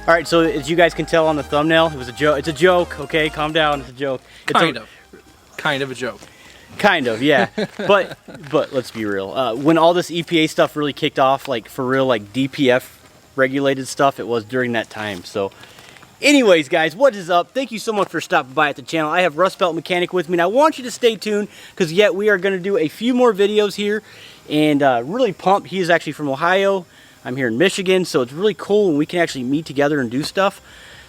All right, so as you guys can tell on the thumbnail, it was a joke. It's a joke, okay? Calm down, it's a joke. It's kind of a joke. Kind of, yeah. but let's be real. When all this EPA stuff really kicked off, like for real, like DPF regulated stuff, it was during that time. So anyways, guys, what is up? Thank you so much for stopping by at the channel. I have Rustbelt Mechanic with me, and I want you to stay tuned because yet we are going to do a few more videos here, and really pumped. He is actually from Ohio. I'm here in Michigan, so it's really cool when we can actually meet together and do stuff.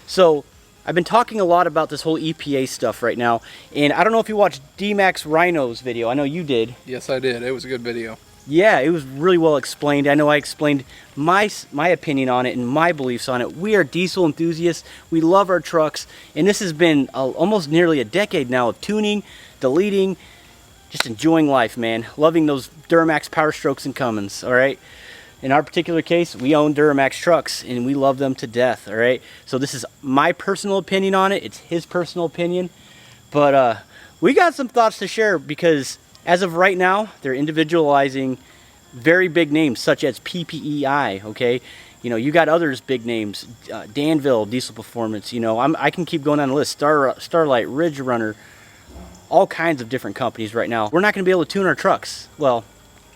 So I've been talking a lot about this whole EPA stuff right now, and I don't know if you watched D-Max Rhino's video. I know you did. Yes, I did. It was a good video. Yeah, it was really well explained. I know I explained my opinion on it and my beliefs on it. We are diesel enthusiasts. We love our trucks, and this has been almost nearly a decade now of tuning, deleting, just enjoying life, man. Loving those Duramax Power Strokes and Cummins, all right? In our particular case, we own Duramax trucks, and we love them to death, all right? So this is my personal opinion on it. It's his personal opinion. But we got some thoughts to share because as of right now, they're individualizing very big names such as PPEI, okay? You know, you got others big names, Danville, Diesel Performance, you know, I can keep going on the list, Starlight, Ridge Runner, all kinds of different companies right now. We're not going to be able to tune our trucks. Well,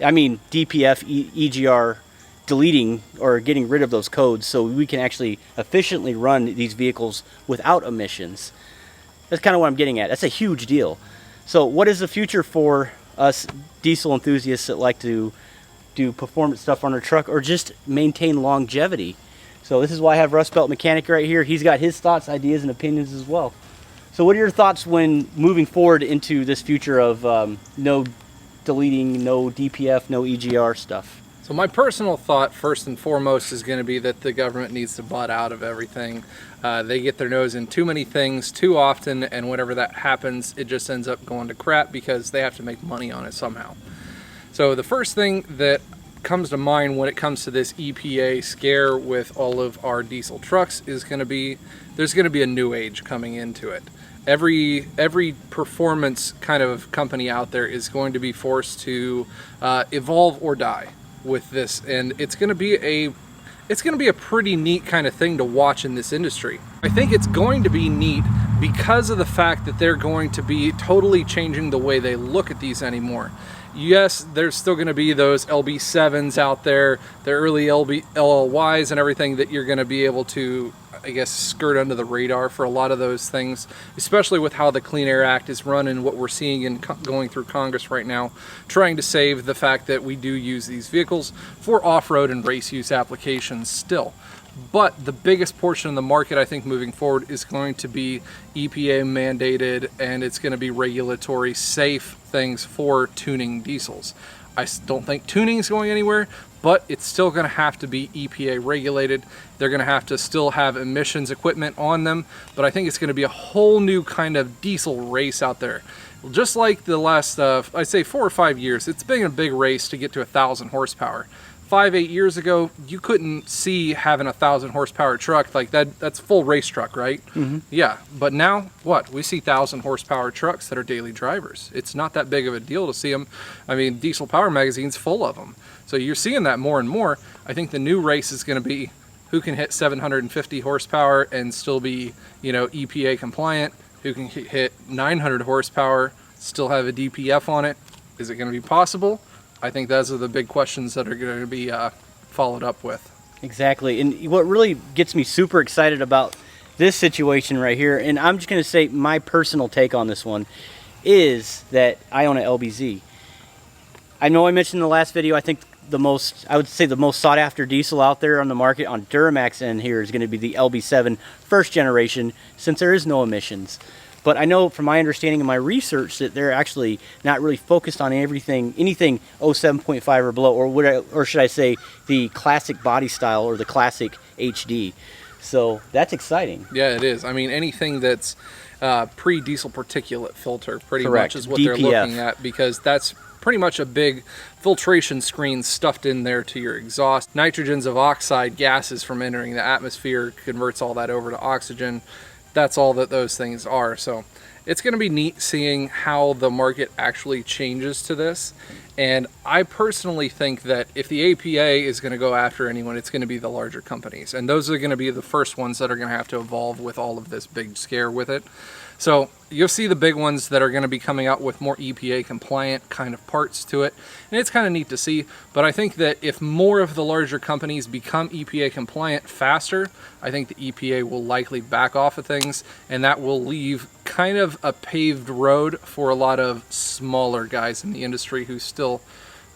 I mean DPF, EGR, deleting or getting rid of those codes so we can actually efficiently run these vehicles without emissions. That's kind of what I'm getting at. That's a huge deal. So what is the future for us diesel enthusiasts that like to do performance stuff on our truck or just maintain longevity? So this is why I have Rustbelt Mechanic right here. He's got his thoughts, ideas, and opinions as well. So what are your thoughts when moving forward into this future of no deleting, no DPF, no EGR stuff? So my personal thought, first and foremost, is going to be that the government needs to butt out of everything. They get their nose in too many things too often, and whenever that happens, it just ends up going to crap because they have to make money on it somehow. So the first thing that comes to mind when it comes to this EPA scare with all of our diesel trucks is going to be, there's going to be a new age coming into it. Every performance kind of company out there is going to be forced to evolve or die with this, and it's going to be a pretty neat kind of thing to watch in this industry. I think it's going to be neat because of the fact that they're going to be totally changing the way they look at these anymore. Yes, there's still going to be those LB7s out there, the early LLYs and everything that you're going to be able to, I guess, skirt under the radar for a lot of those things, especially with how the Clean Air Act is run and what we're seeing in going through Congress right now, trying to save the fact that we do use these vehicles for off-road and race use applications still. But the biggest portion of the market, I think, moving forward is going to be EPA mandated, and it's going to be regulatory safe things for tuning diesels. I don't think tuning is going anywhere, but it's still going to have to be EPA regulated. They're going to have to still have emissions equipment on them, but I think it's going to be a whole new kind of diesel race out there. Just like the last, I'd say 4 or 5 years, it's been a big race to get to 1,000 horsepower. 5-8 years ago, you couldn't see having a 1,000 horsepower truck like that. That's full race truck, right? Mm-hmm. Yeah, but now what? We see 1,000 horsepower trucks that are daily drivers. It's not that big of a deal to see them. I mean, Diesel Power Magazine's full of them. So you're seeing that more and more. I think the new race is going to be who can hit 750 horsepower and still be, you know, EPA compliant, who can hit 900 horsepower, still have a DPF on it. Is it going to be possible? I think those are the big questions that are going to be followed up with. Exactly, and what really gets me super excited about this situation right here, and I'm just going to say my personal take on this one, is that I own an LBZ. I know I mentioned in the last video, I think I would say the most sought after diesel out there on the market on Duramax end here is going to be the LB7 first generation, since there is no emissions. But I know from my understanding and my research that they're actually not really focused on anything 07.5 or below, or should I say the classic body style or the classic HD. So that's exciting. Yeah, it is. I mean, anything that's pre-diesel particulate filter pretty Correct. much is what DPF. they're looking at, because that's pretty much a big filtration screen stuffed in there to your exhaust. Nitrogens of oxide gases from entering the atmosphere converts all that over to oxygen. That's all that those things are. So it's going to be neat seeing how the market actually changes to this. And I personally think that if the APA is going to go after anyone, it's going to be the larger companies. And those are going to be the first ones that are going to have to evolve with all of this big scare with it. So you'll see the big ones that are going to be coming out with more EPA compliant kind of parts to it. And it's kind of neat to see. But I think that if more of the larger companies become EPA compliant faster, I think the EPA will likely back off of things. And that will leave kind of a paved road for a lot of smaller guys in the industry who still,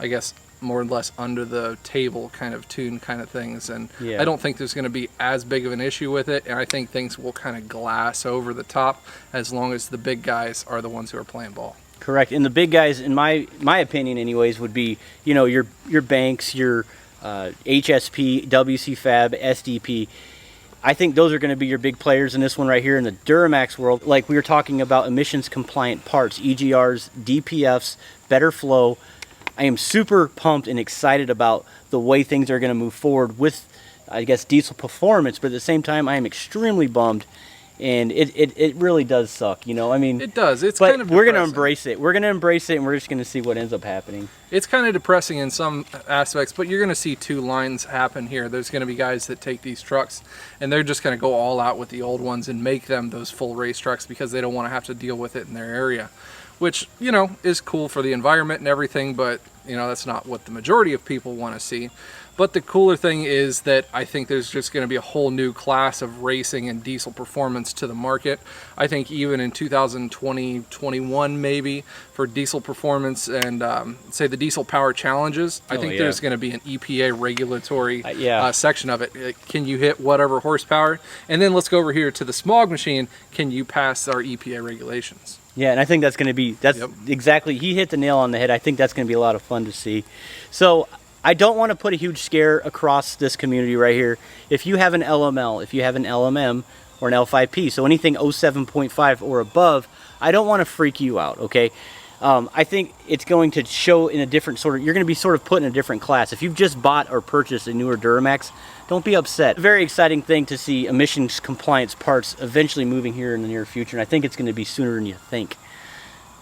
I guess, more or less under the table kind of tune kind of things. And I don't think there's going to be as big of an issue with it. And I think things will kind of glass over the top as long as the big guys are the ones who are playing ball. Correct. And the big guys, in my opinion anyways, would be, you know, your banks, your HSP, WCFAB, SDP. I think those are going to be your big players in this one right here in the Duramax world. Like we were talking about emissions compliant parts, EGRs, DPFs, better flow. I am super pumped and excited about the way things are going to move forward with, I guess, diesel performance. But at the same time, I am extremely bummed, and it really does suck. You know, I mean, it does. It's but kind of we're going to depressing. embrace it. We're going to embrace it, and we're just going to see what ends up happening. It's kind of depressing in some aspects, but you're going to see two lines happen here. There's going to be guys that take these trucks, and they're just going to go all out with the old ones and make them those full race trucks because they don't want to have to deal with it in their area. Which, you know, is cool for the environment and everything, but, you know, that's not what the majority of people want to see. But the cooler thing is that I think there's just going to be a whole new class of racing and diesel performance to the market. I think even in 2020, 21 maybe, for diesel performance and, say, the diesel power challenges, I think there's going to be an EPA regulatory section of it. Can you hit whatever horsepower? And then let's go over here to the smog machine. Can you pass our EPA regulations? Yeah, and I think that's going to be, exactly, he hit the nail on the head. I think that's going to be a lot of fun to see. So I don't want to put a huge scare across this community right here. If you have an LML, if you have an LMM or an L5P, so anything 07.5 or above, I don't want to freak you out, okay? I think it's going to show in a different sort of, you're going to be sort of put in a different class. If you've just bought or purchased a newer Duramax, don't be upset. A very exciting thing to see emissions compliance parts eventually moving here in the near future, and I think it's going to be sooner than you think.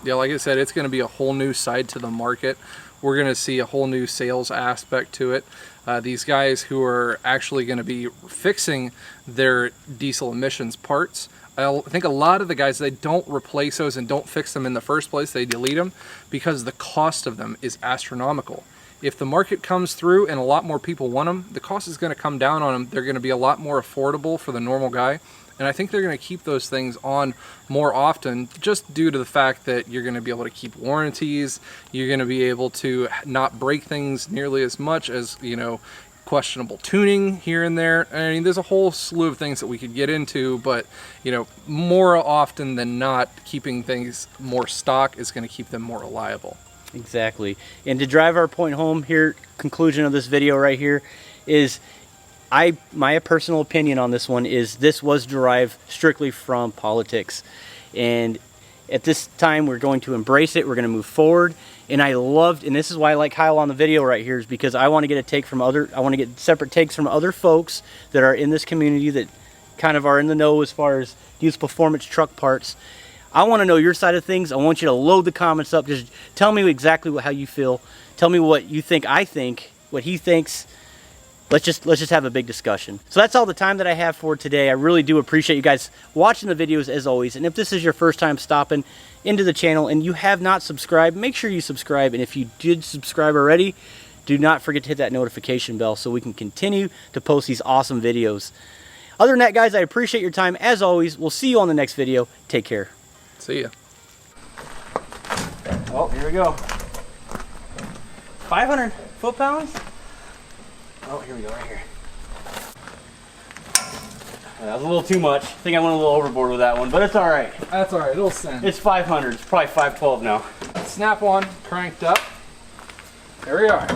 Yeah, like I said, it's going to be a whole new side to the market. We're going to see a whole new sales aspect to it. These guys who are actually going to be fixing their diesel emissions parts, I think a lot of the guys, they don't replace those and don't fix them in the first place. They delete them because the cost of them is astronomical. If the market comes through and a lot more people want them, the cost is going to come down on them. They're going to be a lot more affordable for the normal guy. And I think they're going to keep those things on more often just due to the fact that you're going to be able to keep warranties. You're going to be able to not break things nearly as much as, you know, questionable tuning here and there. I mean, there's a whole slew of things that we could get into, but, you know, more often than not, keeping things more stock is going to keep them more reliable. Exactly. And to drive our point home here, conclusion of this video right here is, my personal opinion on this one is this was derived strictly from politics. And at this time, we're going to embrace it. We're going to move forward. And I loved, and this is why I like Kyle on the video right here, is because I want to get a take from I want to get separate takes from other folks that are in this community that kind of are in the know as far as diesel performance truck parts. I want to know your side of things. I want you to load the comments up. Just tell me exactly how you feel. Tell me what you think I think, what he thinks. Let's just have a big discussion. So that's all the time that I have for today. I really do appreciate you guys watching the videos as always. And if this is your first time stopping into the channel and you have not subscribed, make sure you subscribe. And if you did subscribe already, do not forget to hit that notification bell so we can continue to post these awesome videos. Other than that, guys, I appreciate your time. As always, we'll see you on the next video. Take care. See ya. Oh, here we go. 500 foot-pounds? Oh, here we go, right here. That was a little too much. I think I went a little overboard with that one, but it's all right. That's all right. It'll send. It's 500. It's probably 512 now. Snap on, cranked up. There we are.